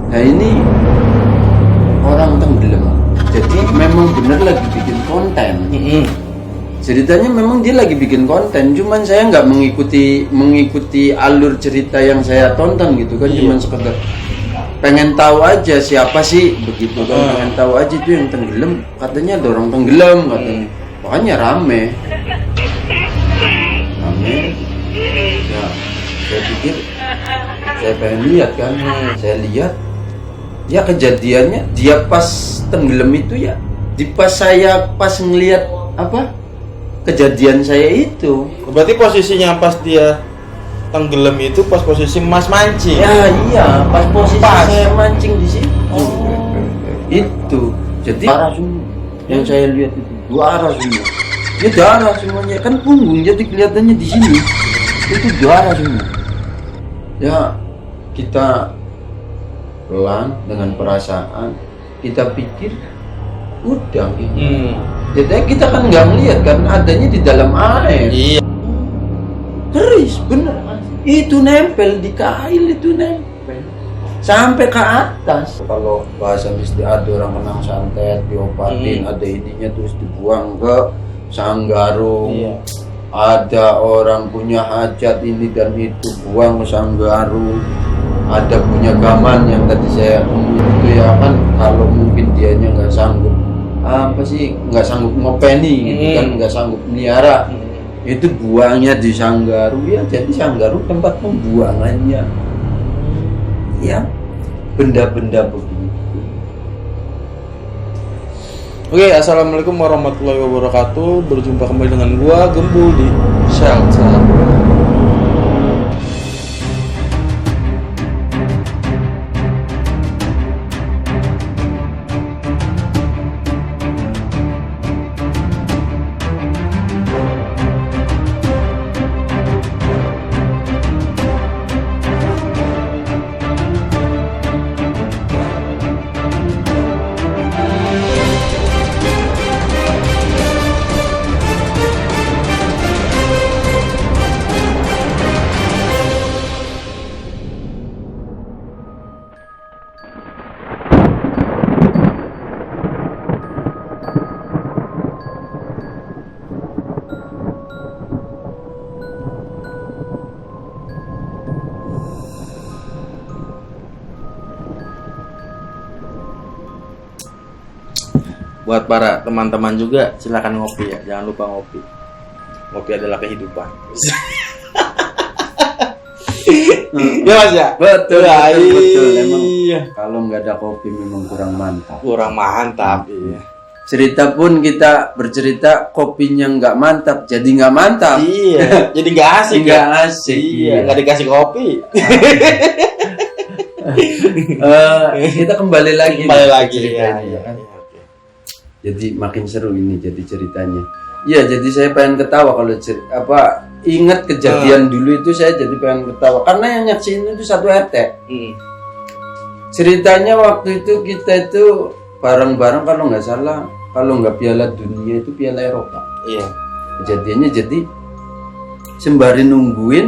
Nah ini orang tenggelam. Jadi memang bener lagi bikin konten. Ceritanya memang dia lagi bikin konten, cuman saya nggak mengikuti alur cerita yang saya tonton gitu kan, cuman sekedar pengen tahu aja siapa sih begitu kan, pengen tahu aja itu yang tenggelam, katanya ada orang tenggelam katanya, makanya rame. Ya, saya pikir saya pengen lihat kan, saya lihat ya kejadiannya dia pas tenggelam itu ya, di pas saya ngelihat apa kejadian saya itu. Berarti posisinya pas dia tenggelam itu pas posisi Mas mancing. Ya iya, pas posisi saya mancing di situ. Itu. Jadi arah semua. Yang saya lihat itu dua arah semua. Ya darah semuanya kan punggung, jadi kelihatannya di sini. Itu dua arah semua. Ya kita pelan dengan perasaan, kita pikir udah gitu. Jadi kita kan nggak melihat karena adanya di dalam air. Iya. Keris bener. Itu nempel di kail, itu nempel sampai ke atas. Kalau bahasa mesti ada orang kena santet, diobatin, ada ininya terus dibuang ke Sanggarung. Iya. Ada orang punya hajat ini dan itu buang ke Sanggarung. Ada punya gaman yang tadi saya itu ya kan, kalau mungkin dianya nggak sanggup apa sih, nggak sanggup ngopeni gitu kan, nggak sanggup melihara, itu buangnya di Sanggaru. Ya jadi Sanggaru tempat pembuangannya ya benda-benda begitu. Oke, assalamualaikum warahmatullahi wabarakatuh. Berjumpa kembali dengan gua Gembul di Shelter. Buat para teman-teman juga silakan ngopi ya, jangan lupa ngopi. Ngopi adalah kehidupan. Ya Mas ya? Betul, ya, betul. Emang iya. kalau nggak ada kopi memang kurang mantap. Kurang mantap. Iya. Cerita pun kita bercerita kopinya nggak mantap, jadi nggak mantap. Iya. Jadi nggak asik. Nggak asik. Iya. Nggak dikasih kopi. Kita kembali lagi. Ceritanya. Ya. Jadi makin seru ini jadi ceritanya. Iya, jadi saya pengen ketawa kalau ingat kejadian dulu itu, saya jadi pengen ketawa karena yang nyaksiin itu satu RT. Ceritanya waktu itu kita itu bareng-bareng, kalau nggak salah, kalau nggak Piala Dunia itu Piala Eropa. Iya. Kejadiannya jadi sembari nungguin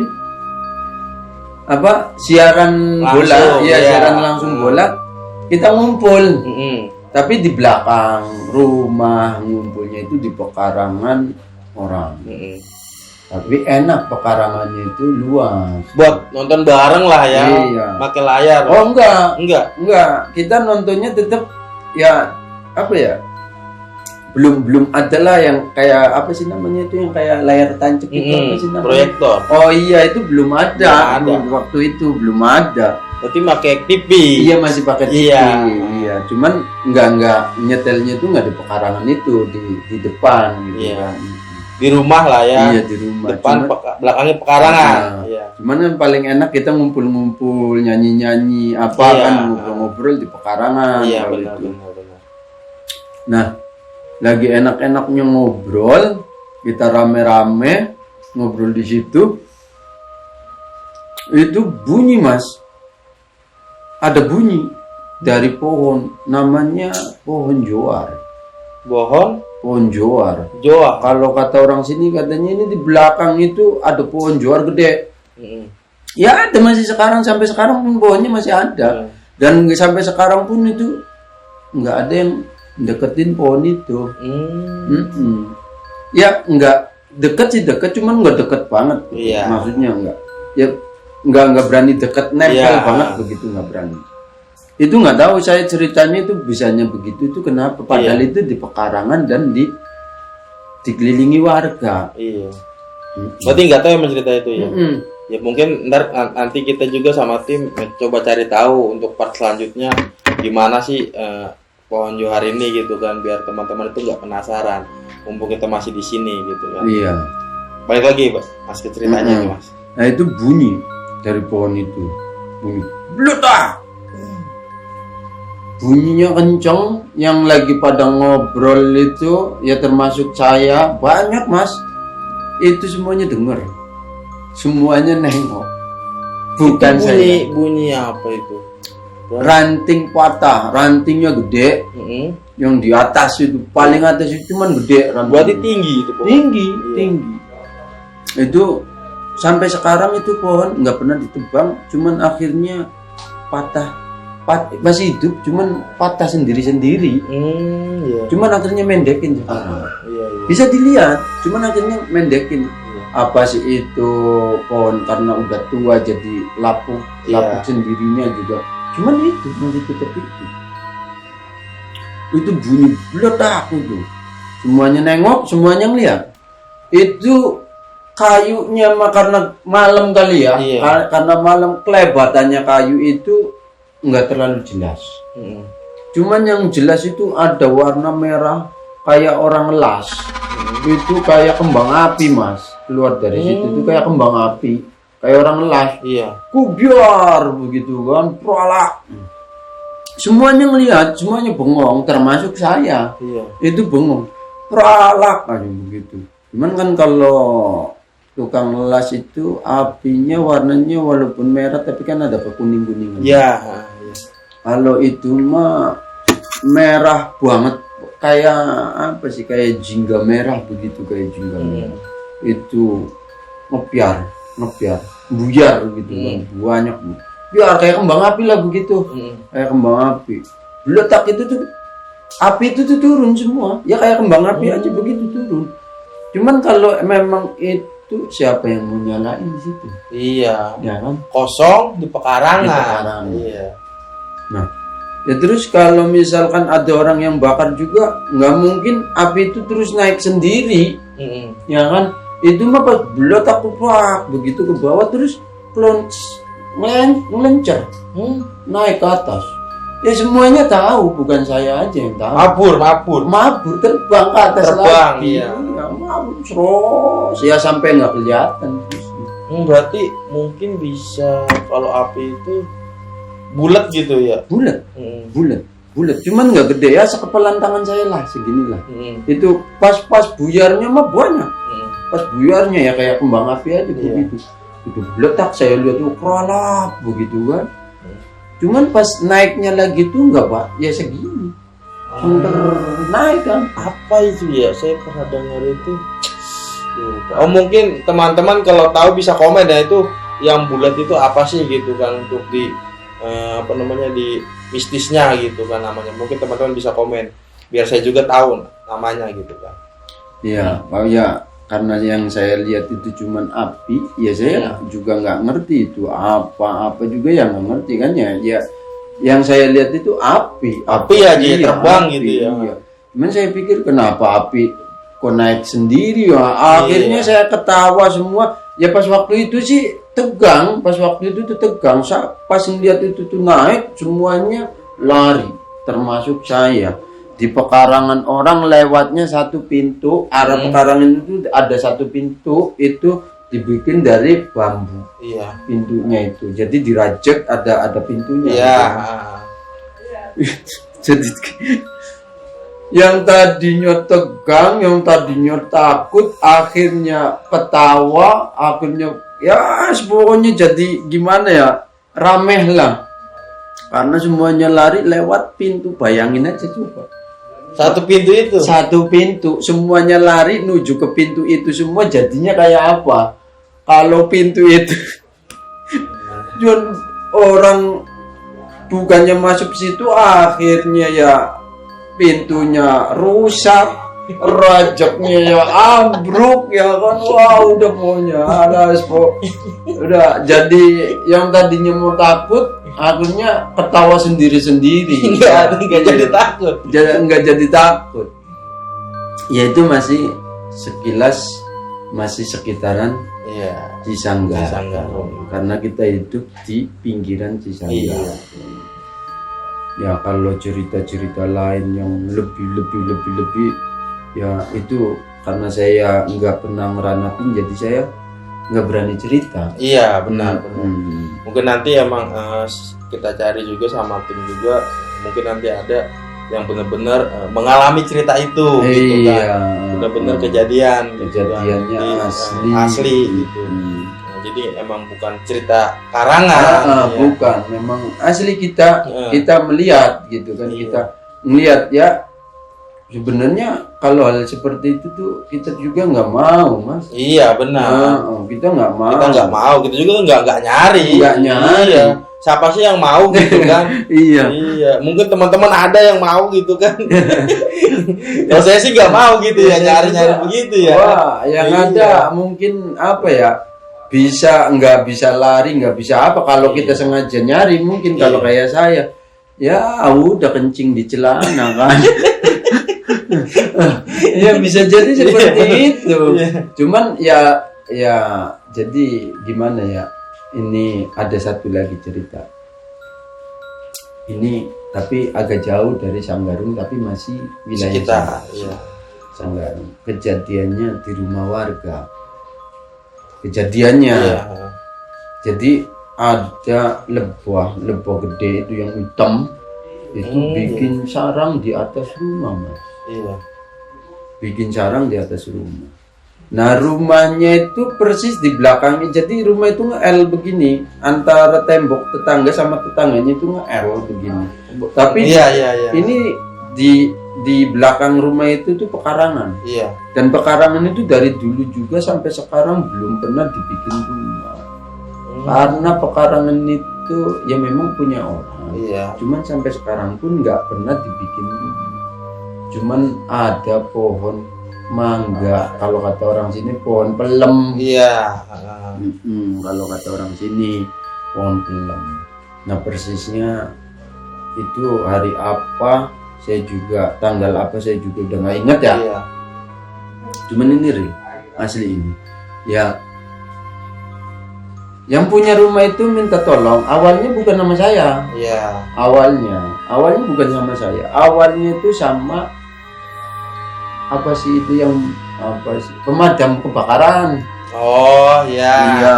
siaran langsung, bola, iya. Siaran langsung bola, kita ngumpul. Tapi di belakang rumah, ngumpulnya itu di pekarangan orang. Tapi enak, pekarangannya itu luas. Buat nonton bareng lah ya. Iya. Pakai layar. Oh enggak. Kita nontonnya tetap ya belum ada lah yang kayak apa sih namanya itu, yang kayak layar tancap itu apa sih namanya? Proyektor. Oh iya, itu belum ada. Waktu itu belum ada. Berarti pakai TV. Iya, masih pakai TV. Iya. Cuman enggak nyetelnya itu enggak di pekarangan itu, di depan gitu kan. Di rumah lah ya. Iya, di rumah. Depan belakangnya pekarangan. Iya. Cuman yang paling enak kita ngumpul-ngumpul, nyanyi-nyanyi kan, ngobrol-ngobrol di pekarangan. Iya, benar. Nah, lagi enak-enaknya ngobrol, kita rame-rame ngobrol di situ. Itu bunyi, Mas. Ada bunyi dari pohon, namanya pohon joar. Pohon joar. Kalau kata orang sini katanya ini di belakang itu ada pohon joar gede. Ya ada, masih sekarang, sampai sekarang pohonnya masih ada. Dan sampai sekarang pun itu nggak ada yang deketin pohon itu. Ya nggak deket sih deket, cuman nggak deket banget. Iya. Maksudnya nggak berani deket nempel banget begitu, nggak berani. Itu nggak tahu saya ceritanya itu bisanya begitu itu kenapa? Padahal itu di pekarangan dan dikelilingi warga. Iya. Berarti nggak tahu yang mencerita itu ya? Ya mungkin nanti kita juga sama tim coba cari tahu untuk part selanjutnya gimana sih pohon johar ini gitu kan, biar teman-teman itu nggak penasaran. Mumpung kita masih di sini gitu kan. Iya. Balik lagi Mas ke ceritanya nih Mas. Nah itu bunyi dari pohon itu, bunyi blutak. Bunyinya kenceng, yang lagi pada ngobrol itu ya termasuk saya, banyak Mas. Itu semuanya dengar, semuanya nengok. Bukan itu saya. Bunyi apa itu? Ranting patah, rantingnya gede. Yang di atas itu, paling atas itu cuman gede ranting. Berarti tinggi itu pohon. Tinggi. Itu sampai sekarang itu pohon nggak pernah ditebang, cuman akhirnya patah. Masih hidup, cuman patah sendiri-sendiri. Iya. Cuman akhirnya mendekin sekarang. Iya. Bisa dilihat, cuman akhirnya mendekin. Apa sih itu pohon karena udah tua jadi lapuk sendirinya juga. Cuman itu masih tetap itu bunyi bledak itu. Semuanya nengok, semuanya ngeliat. Itu kayunya karena malam kali ya. Karena malam kelebatannya kayu itu nggak terlalu jelas. Cuman yang jelas itu ada warna merah kayak orang las. Itu kayak kembang api Mas. Keluar dari situ itu kayak kembang api, kayak orang las. Kubiar begitu kan, pralak. Semuanya ngelihat, semuanya bengong, termasuk saya. Itu bengong, pralak aja begitu. Cuman kan kalau tukang las itu apinya warnanya walaupun merah tapi kan ada kekuning-kuningan. Kalau itu mah merah banget, kayak apa sih, kayak jingga merah begitu, kayak jingga merah. Itu ngebiar, buyar gitu kan, banyak biar kayak kembang api lah begitu. Kayak kembang api letak itu tuh, api itu tuh turun semua ya, kayak kembang api aja begitu turun. Cuman kalau memang itu siapa yang mau nyalain di situ? Iya kan, kosong di pekarangan. Nah ya terus kalau misalkan ada orang yang bakar juga nggak mungkin api itu terus naik sendiri. Ya kan, itu mah pas bletak begitu ke bawah terus melencer naik ke atas. Ya semuanya tahu, bukan saya aja yang tahu. Mabur terbang ke atas lagi. Ya, mabur terus ya sampai nggak kelihatan. Berarti mungkin bisa kalau api itu bulat gitu ya? Bulat. Cuman nggak gede ya, sekepalan tangan saya lah, segini lah. Itu pas buyarnya mah banyak. Pas buyarnya ya kayak kembang api aja begitu. Itu letak saya lihat tuh keralap begitu kan. Cuman pas naiknya lagi tuh enggak Pak, ya segini. Naik kan. Apa itu ya? Saya pernah dengar itu. Oh mungkin teman-teman kalau tahu bisa komen ya, itu yang bulat itu apa sih gitu kan, untuk di di mistisnya gitu kan namanya. Mungkin teman-teman bisa komen biar saya juga tahu namanya gitu kan. Iya, ya karena yang saya lihat itu cuman api, ya saya juga nggak ngerti itu apa juga yang nggak ngerti kan ya. Yang saya lihat itu api ya, dia terbang gitu ya. Iya. Cuman saya pikir kenapa api kok naik sendiri ya. Akhirnya saya ketawa semua. Ya pas waktu itu sih tegang, pas ngeliat itu tuh naik semuanya lari, termasuk saya. Di pekarangan orang lewatnya satu pintu, arah pekarangan itu ada satu pintu itu dibikin dari bambu. Pintunya itu, jadi dirajek ada pintunya. Jadi yang tadinya tegang, yang tadinya takut, akhirnya ketawa, akhirnya ya pokoknya jadi gimana ya, rameh lah. Karena semuanya lari lewat pintu, bayangin aja coba. Satu pintu, semuanya lari menuju ke pintu itu semua, jadinya kayak apa? Kalau pintu itu orang bukannya masuk situ, akhirnya ya pintunya rusak, rajaknya ya ambruk ya kan. Wah udah pokoknya alas udah jadi yang tadinya mau takut akhirnya ketawa sendiri-sendiri. Enggak jadi takut. Enggak jadi takut. Ya itu masih sekilas masih sekitaran Cisanggar. Karena kita hidup di pinggiran Cisanggar. Iya. Ya kalau cerita-cerita lain yang lebih ya itu karena saya nggak pernah ngeranapin, jadi saya nggak berani cerita. Iya benar. Mungkin nanti emang kita cari juga sama tim juga, mungkin nanti ada yang benar-benar mengalami cerita itu gitu kan, benar-benar kejadiannya asli gitu. Nah, jadi emang bukan cerita karangan, bukan, memang asli kita melihat gitu kan. Kita melihat ya. Sebenarnya kalau hal seperti itu tuh kita juga nggak mau, Mas. Iya benar. Kita nggak mau. Kita juga nggak nyari. Iya. Siapa sih yang mau gitu kan? Iya. Mungkin teman-teman ada yang mau gitu kan. Kalau saya sih nggak mau gitu ya, nyari-nyari begitu ya. Wah, yang ada mungkin apa ya? Nggak bisa lari, nggak bisa apa. Kalau kita sengaja nyari, mungkin kalau kayak saya, ya udah kencing di celana kan. Ya bisa jadi seperti itu. Cuman ya jadi gimana ya? Ini ada satu lagi cerita. Ini tapi agak jauh dari Sanggarung, tapi masih wilayah kita. Sanggarung. Kejadiannya di rumah warga. Kejadiannya. Jadi ada lebah gede itu yang hitam. Itu bikin sarang di atas rumah, Mas. Iya. Bikin sarang di atas rumah. Nah rumahnya itu persis di belakangnya. Jadi rumah itu nge-L begini, antara tembok tetangga sama tetangganya itu nge-L begini. Tapi ini di belakang rumah itu tuh pekarangan. Iya. Dan pekarangan itu dari dulu juga sampai sekarang belum pernah dibikin rumah. Karena pekarangan itu ya memang punya orang. Iya. Cuman sampai sekarang pun nggak pernah dibikin rumah. Cuman ada pohon mangga, kalau kata orang sini pohon pelem. Iya. Kalau kata orang sini pohon pelem. Nah persisnya itu hari apa, saya juga tanggal apa saya juga udah nggak ingat ya. Iya. Cuman ini real, asli ini. Ya, yang punya rumah itu minta tolong. Awalnya bukan nama saya. Iya. Awalnya bukan sama saya. Awalnya itu sama apa sih itu yang apa sih, pemadam kebakaran. Oh iya. Iya,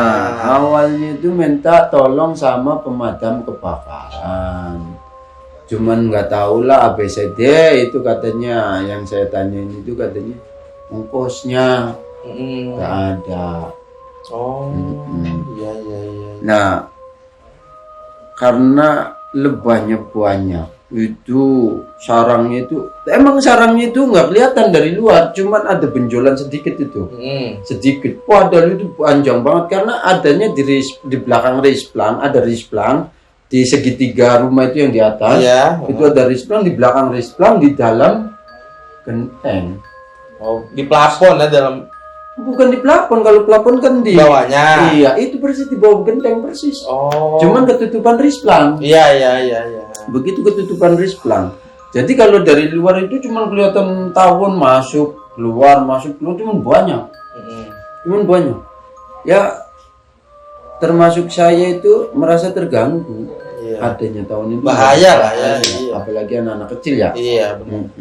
awalnya itu minta tolong sama pemadam kebakaran. Cuman nggak tahu lah ABCD itu katanya, yang saya tanyain itu katanya ongkosnya nggak ada. Oh iya. Nah karena lebahnya banyak, itu sarangnya itu emang sarangnya itu nggak kelihatan dari luar, cuman ada benjolan sedikit itu, sedikit. Padahal itu panjang banget karena adanya di belakang risplang, ada risplang di segitiga rumah itu yang di atas. Itu ada risplang, di belakang risplang, di dalam genteng. Oh, di plafon ya dalam. Bukan di plafon, kalau plafon kan di bawahnya. Iya, itu persis di bawah genteng persis. Oh. Cuman ketutupan risplang. Iya. Begitu ketutupan risplang. Jadi kalau dari luar itu cuma kelihatan tawon masuk keluar cuma banyak. Banyak. Ya termasuk saya itu merasa terganggu. Adanya tawon itu. Bahaya lah ya. Apalagi anak-anak kecil ya. Iya benar.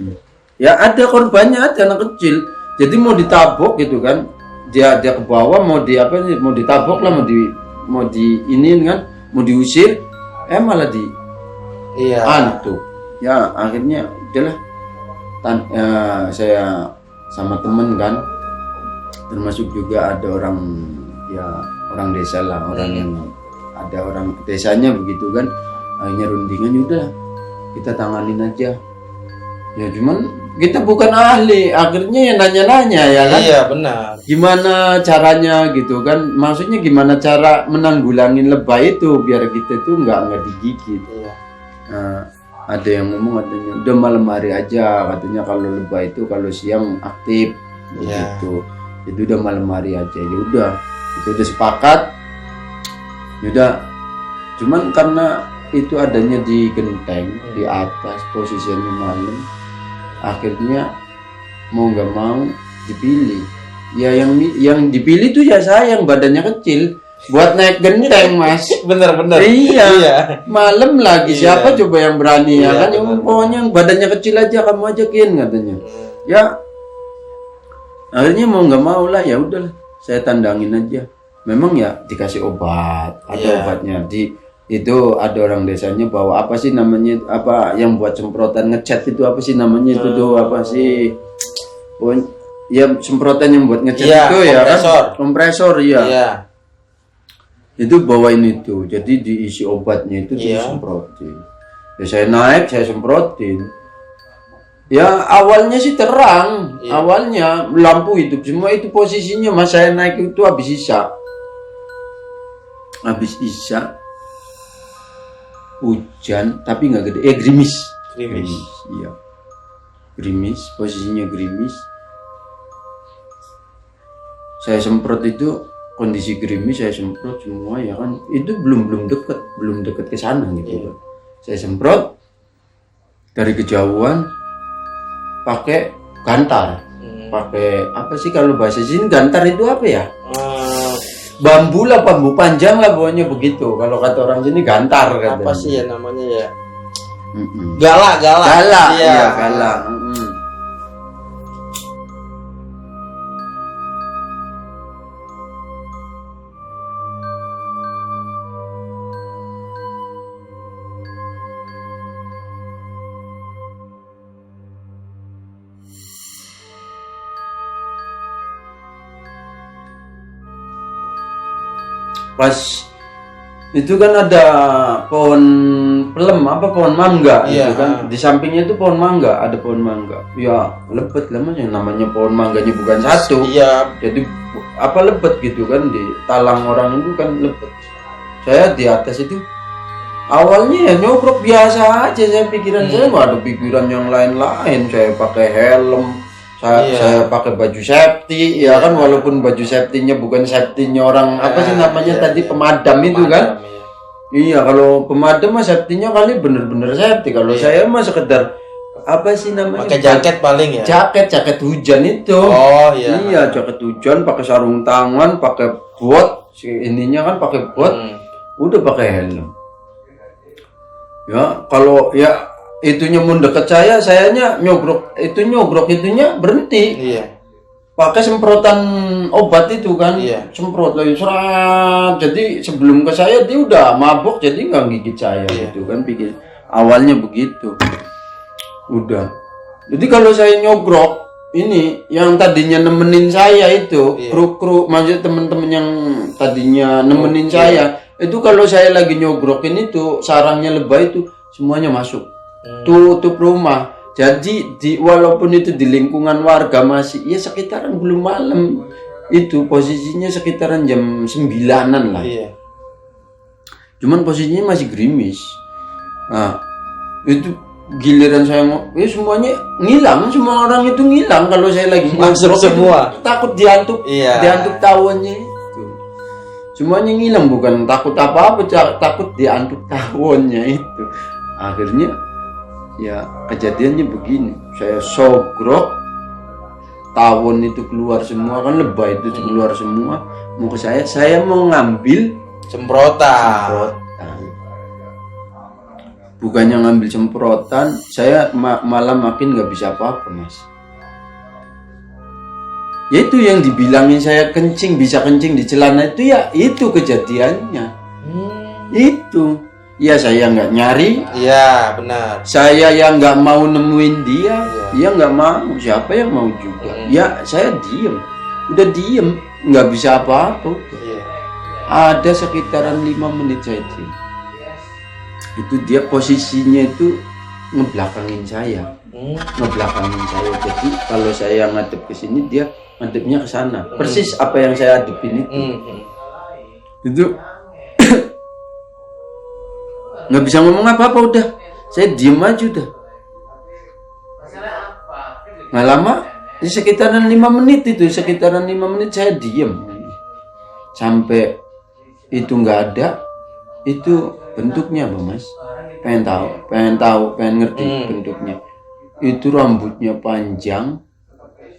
Ya ada korbannya, ada anak kecil. Jadi mau ditabok gitu kan. Dia ke bawah mau ditabok lah, mau diusir, malah antuk. Ya akhirnya udahlah. Saya sama temen kan, termasuk juga ada orang desa lah, ada orang desanya begitu kan. Akhirnya rundingan, udah kita tanganin aja. Ya cuman kita bukan ahli, akhirnya yang nanya-nanya ya kan. Iya benar. Gimana caranya gitu kan? Maksudnya gimana cara menanggulangin lebah itu biar kita itu nggak digigit. Iya. Nah, ada yang ngomong katanya udah malam hari aja, katanya kalau lebah itu kalau siang aktif begitu. Itu udah malam hari aja. Ya udah, itu udah sepakat. Ya udah. Cuman karena itu adanya di genteng di atas, posisinya malam, akhirnya mau nggak mau dipilih. Ya yang dipilih tuh ya saya yang badannya kecil buat naik genteng, Mas. Bener-bener. Iya. Malam lagi siapa coba yang berani ya kan? Yang bener. pokoknya yang badannya kecil aja kamu ajakin katanya. Ya. Akhirnya mau nggak mau lah, ya udahlah. Saya tandangin aja. Memang ya dikasih obat, ada obatnya itu ada orang desanya bawa apa sih namanya, apa yang buat semprotan ngecat itu apa sih namanya itu tuh apa sih? Oh, ya semprotan yang buat ngecat itu ya kan? Kompresor ya. Itu bawain itu, jadi diisi obatnya itu disemprotin. Ya saya naik, saya semprotin. Ya awalnya sih terang, awalnya lampu hidup semua itu posisinya, Mas. Saya naik itu habis isya, hujan tapi nggak gede, gerimis, iya, gerimis, posisinya gerimis. Saya semprot itu kondisi gerimis, saya semprot semua ya kan, itu belum deket ke sana gitu kan. Saya semprot dari kejauhan pakai gantar, pakai apa sih kalau bahasa sini gantar itu apa ya? Bambu lah, bambu panjang lah pokoknya begitu. Kalau kata orang sini gantar katanya. Apa sih ya namanya ya? Galak. Iya, galak. Pas itu kan ada pohon pelem, apa pohon mangga itu kan, di sampingnya itu pohon mangga, ada pohon mangga. Ya lebet lah, Mas, yang namanya pohon mangganya bukan satu. Jadi apa lebet gitu kan, di talang orang itu kan lebet. Saya di atas itu awalnya ya nyobrok biasa aja, saya pikiran saya nggak ada pikiran yang lain-lain. Saya pakai helm, saya pakai baju safety ya kan, walaupun baju safety-nya bukan safety-nya orang apa sih namanya tadi, pemadam itu kan. Iya, kalau pemadam mah safety-nya kali bener-bener safety. Kalau saya mah sekedar apa sih namanya, pakai jaket paling ya, jaket hujan itu. Iya, jaket hujan, pakai sarung tangan, pakai bot, ininya kan pakai bot, udah pakai helm. Ya kalau ya itunya mau deket sayanya nyogrok itunya berhenti. Pakai semprotan obat itu kan, semprot lagi serat. Jadi sebelum ke saya dia udah mabuk, jadi nggak gigit saya gitu kan, pikir awalnya begitu. Udah. Jadi kalau saya nyogrok ini, yang tadinya nemenin saya itu kru maksud temen-temen yang tadinya nemenin saya itu, kalau saya lagi nyogrokin itu sarangnya lebah itu semuanya masuk. Tutup rumah. Jadi walaupun itu di lingkungan warga masih ya sekitaran belum malam, itu posisinya sekitaran jam 9-an lah. Cuman posisinya masih gerimis. Nah itu giliran saya semuanya ngilang, semua orang itu ngilang kalau saya lagi masuk semua. Takut diantuk tawonnya itu. Semuanya ngilang, bukan takut apa-apa, takut diantuk tawonnya itu. Akhirnya ya kejadiannya begini, saya sogrok, tawon itu keluar semua kan, lebah itu keluar semua, mau ke saya mau ngambil semprotan. Bukannya ngambil semprotan, saya malah makin nggak bisa apa-apa, Mas. Ya itu yang dibilangin saya kencing, bisa kencing di celana itu, ya itu kejadiannya. Itu ya saya nggak nyari, benar. Saya yang nggak mau nemuin dia, dia nggak mau, siapa yang mau juga. Ya saya diem, udah diem, nggak bisa apa-apa. Ada sekitaran 5 menit saya diem. Itu dia posisinya itu ngebelakangin saya, Jadi kalau saya ngadep ke sini, dia ngadepnya ke sana. Persis apa yang saya hadepin itu. Itu nggak bisa ngomong apa-apa, udah Saya diem aja udah. Nggak lama, sekitaran 5 menit saya diem. Sampai itu nggak ada, itu bentuknya apa Mas? Pengen tahu, pengen ngerti bentuknya. Itu rambutnya panjang,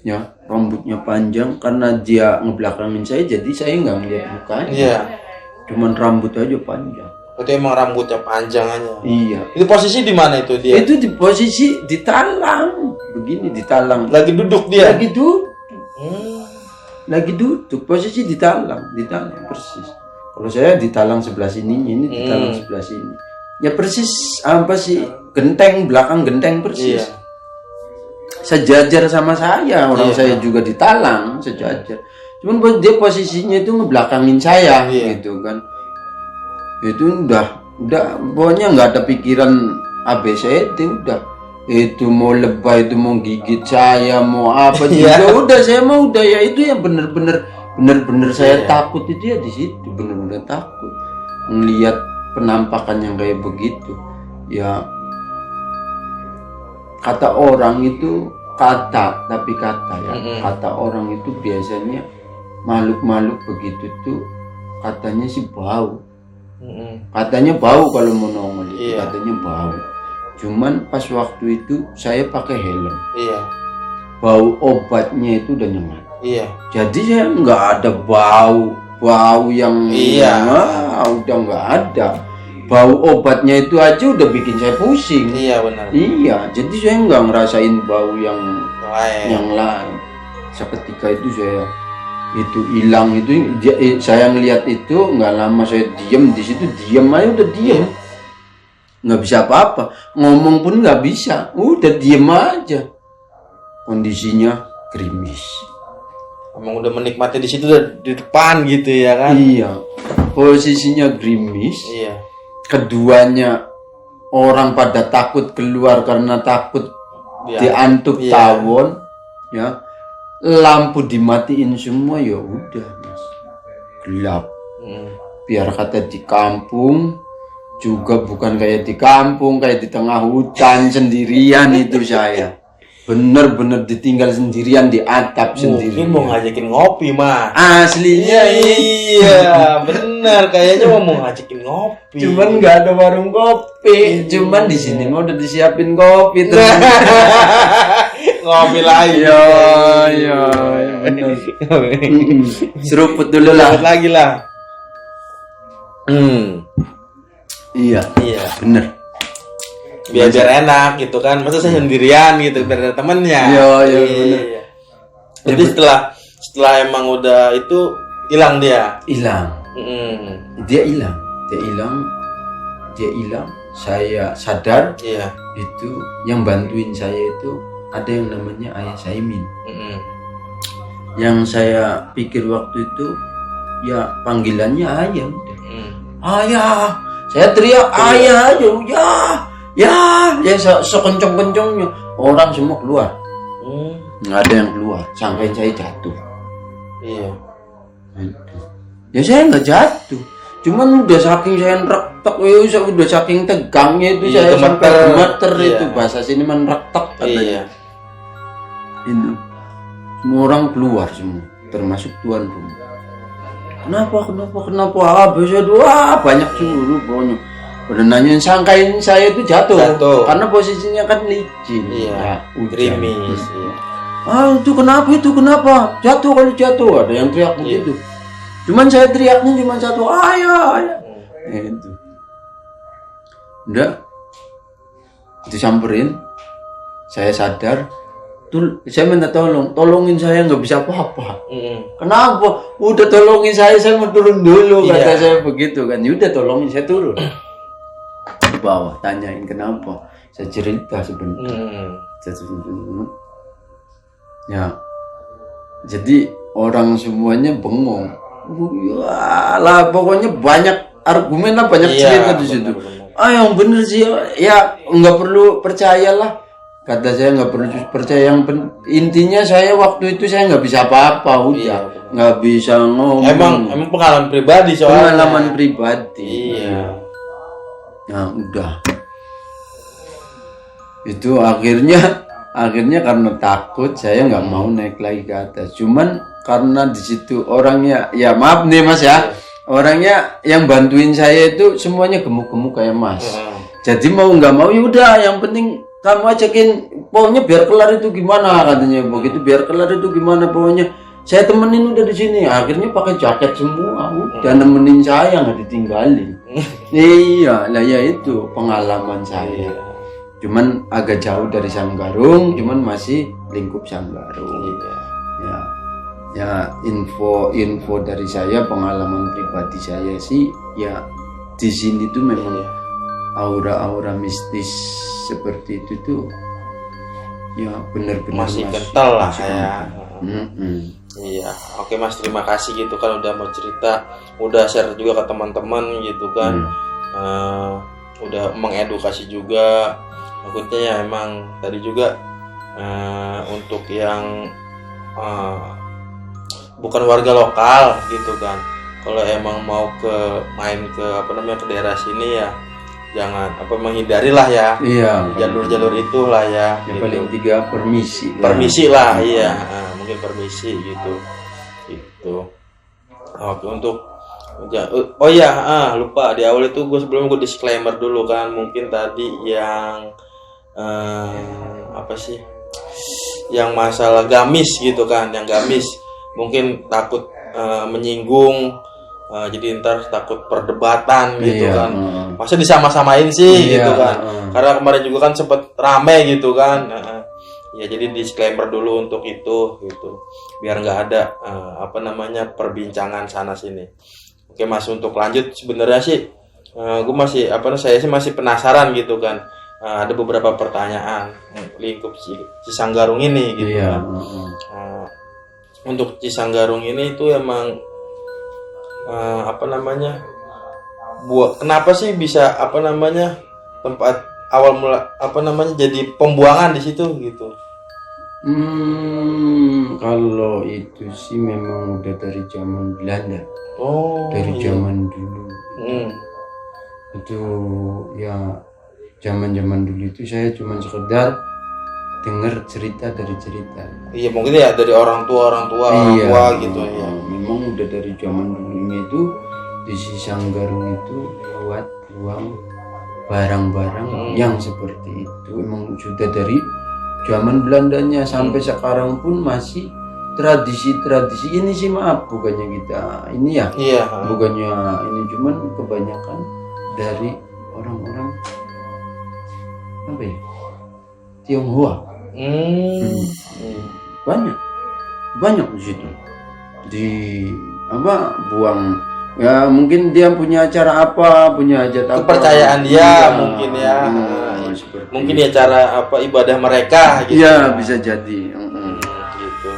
ya rambutnya panjang karena dia ngebelakangin saya, jadi saya nggak ngeliat mukanya. Iya. Cuman rambut aja panjang. Berarti emang rambutnya panjang aja. Iya. Itu posisi di mana itu dia? Itu di posisi di talang, begini di talang. Lagi duduk dia. Lagi duduk, posisi di talang persis. Kalau saya di talang sebelah sini, ini di talang sebelah sini. Ya persis apa sih? Genteng, belakang genteng persis. Iya. Sejajar sama saya, orang saya juga di talang, sejajar. Cuman dia posisinya itu ngebelakangin saya, gitu kan. Itu udah pokoknya nggak ada pikiran ABCD, udah. Itu mau lebay, itu mau gigit saya, mau apa juga udah, saya mau udah ya itu yang bener-bener saya takut itu ya di situ, bener-bener takut ngelihat penampakan yang kayak begitu. Ya kata orang itu kata ya, kata orang itu biasanya makhluk-makhluk begitu tuh katanya sih bau. Katanya bau kalau mau nongol itu, katanya bau. Cuman pas waktu itu saya pakai helm. Iya. Bau obatnya itu udah nyengat. Iya. Jadi saya nggak ada bau yang udah nggak ada. Bau obatnya itu aja udah bikin saya pusing. Iya benar. Iya. Jadi saya nggak ngerasain bau yang lain. Seketika itu saya itu hilang itu, saya ngelihat itu nggak lama, saya diem di situ, diem aja udah diem. Nggak bisa apa-apa, ngomong pun nggak bisa, udah diem aja. Kondisinya gerimis. Emang udah menikmati di situ, udah di depan gitu ya kan? Iya, posisinya gerimis. Iya. Keduanya orang pada takut keluar karena takut diantuk tawon, ya. Lampu dimatiin semua, ya udah Mas, gelap. Biar kata di kampung juga bukan kayak di kampung, kayak di tengah hutan sendirian itu saya. Bener-bener ditinggal sendirian di atap sendirian. Mungkin mau ngajakin ngopi mah. Aslinya iya, bener kayaknya mau ngajakin ngopi. Cuman nggak ada warung kopi. Cuman di sini mah udah disiapin kopi terus. Ngopi lagi. Ya, bener. Seruput dulu lah. Seruput lagi lah. Iya, bener. Biar enak gitu kan, masa saya sendirian gitu, biar ada temennya. Iya bener. Jadi setelah emang udah itu hilang dia. Dia hilang. Saya sadar. Iya. Itu yang bantuin saya itu ada yang namanya Ayah Saimin. Yang saya pikir waktu itu ya panggilannya ayah udah. Ayah, saya teriak ayah aja, ya sekencang-kencangnya, orang semua keluar. Nggak ada yang keluar, sampai saya jatuh. Iya. Ya saya nggak jatuh, cuman udah saking saya nrektek, udah saking tegangnya itu saya sampai gemeter itu, bahasa sini menrektek katanya. Itu semua orang keluar semua, termasuk tuan rumah. Kenapa? Bisa banyak suruh pokoknya. Udah nanyain, sangkain saya itu jatuh. Karena posisinya kan licin. Iya. Gerimis. Itu kenapa? Jatuh. Ada yang teriak begitu. Cuman saya teriaknya cuma satu, ayah. Itu. Udah. Disamperin. Saya sadar. Saya minta tolongin saya, nggak bisa apa-apa. Kenapa? Udah tolongin saya mau turun dulu, kata saya begitu kan. Udah tolongin saya turun. Di bawah tanyain kenapa, saya cerita sebenarnya. Ya, jadi orang semuanya bengong. Lah pokoknya banyak argumen lah, banyak cerita di situ. Yang bener sih ya, nggak perlu percayalah. Kata saya nggak perlu percaya, yang intinya saya waktu itu saya nggak bisa apa-apa, udah nggak bisa ngomong. Emang pengalaman pribadi soalnya. Pengalaman pribadi. Iya. Nah udah. Itu akhirnya karena takut saya nggak mau naik lagi ke atas. Cuman karena di situ orangnya, ya maaf nih Mas ya, orangnya yang bantuin saya itu semuanya gemuk-gemuk kayak Mas. Jadi mau nggak mau yaudah, yang penting kamu ajakin, pokoknya biar kelar itu gimana katanya begitu, biar kelar itu gimana pokoknya saya temenin udah di sini. Akhirnya pakai jaket semua, udah nemenin saya nggak ditinggalin. Iya, lah ya itu pengalaman saya. Cuman agak jauh dari Sanggarung, cuman masih lingkup Sanggarung. Ya info dari saya, pengalaman pribadi saya sih, ya di sini tuh memang aura-aura mistis seperti itu tuh, ya benar-benar masih kental lah ya. Iya. Oke Mas, terima kasih gitu kan udah mau cerita, udah share juga ke teman-teman gitu kan. Udah mengedukasi juga. Maksudnya ya emang tadi juga untuk yang bukan warga lokal gitu kan, kalau emang mau main ke ke daerah sini ya jangan menghindari lah ya. Iya, jalur-jalur itu lah ya. Yang gitu. paling tiga permisi lah iya. Mungkin permisi gitu. Oke, untuk lupa di awal itu sebelum gue disclaimer dulu kan, mungkin tadi yang yang masalah gamis gitu kan, yang gamis mungkin takut menyinggung, jadi ntar takut perdebatan gitu kan, masa disama-samain sih gitu kan, karena kemarin juga kan sempet rame gitu kan. Ya jadi disclaimer dulu untuk itu gitu, biar nggak ada perbincangan sana sini. Oke Mas, untuk lanjut sebenarnya sih gue masih saya sih masih penasaran gitu kan. Ada beberapa pertanyaan lingkup Cisanggarung ini gitu kan. Untuk Cisanggarung ini itu emang kenapa sih bisa tempat awal mula jadi pembuangan di situ gitu? Kalau itu sih memang udah dari zaman Belanda. Dari zaman dulu. Itu ya zaman dulu itu saya cuma sekedar dengar cerita dari cerita. Iya, mungkin ya dari orang tua gitu ya. Memang udah dari zaman dulunya itu di Cisanggarung itu buang barang-barang yang seperti itu. Memang sudah dari zaman Belandanya sampai sekarang pun masih tradisi ini sih, maaf bukannya kita ini ya. Iya. Bukannya ini, cuman kebanyakan dari orang-orang Tionghoa. Banyak di situ. Buang ya, mungkin dia punya acara punya hajat apa. Kepercayaan dia mungkin ya. Mungkin ya cara ibadah mereka gitu. Iya, bisa jadi. Gitu.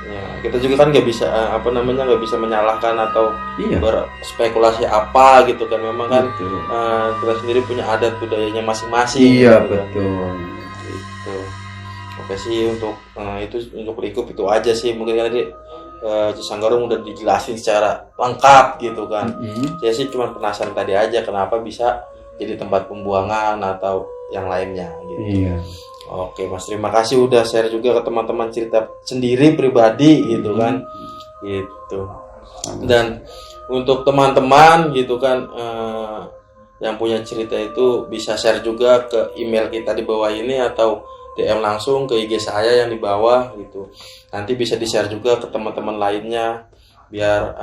Ya, kita juga kan nggak bisa nggak bisa menyalahkan atau berspekulasi gitu kan. Memang kan kita sendiri punya adat budayanya masing-masing. Iya, gitu, betul. Gitu. Oke sih, untuk itu untuk lingkup itu aja sih, mungkin kan tadi Cisanggarung udah dijelasin secara lengkap gitu kan. Saya sih cuma penasaran tadi aja kenapa bisa jadi tempat pembuangan atau yang lainnya gitu. Iya. Oke Mas, terima kasih udah share juga ke teman-teman cerita sendiri pribadi gitu kan. Gitu. Dan untuk teman-teman gitu kan yang punya cerita itu bisa share juga ke email kita di bawah ini atau DM langsung ke IG saya yang di bawah gitu. Nanti bisa di-share juga ke teman-teman lainnya biar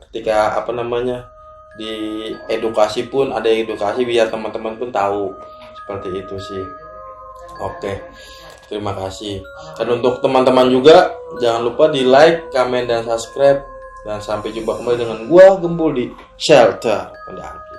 ketika di edukasi pun ada edukasi biar teman-teman pun tahu, seperti itu sih. Oke. Terima kasih. Dan untuk teman-teman juga jangan lupa di like, komen dan subscribe, dan sampai jumpa kembali dengan gua Gembul di Shelter Pendamping.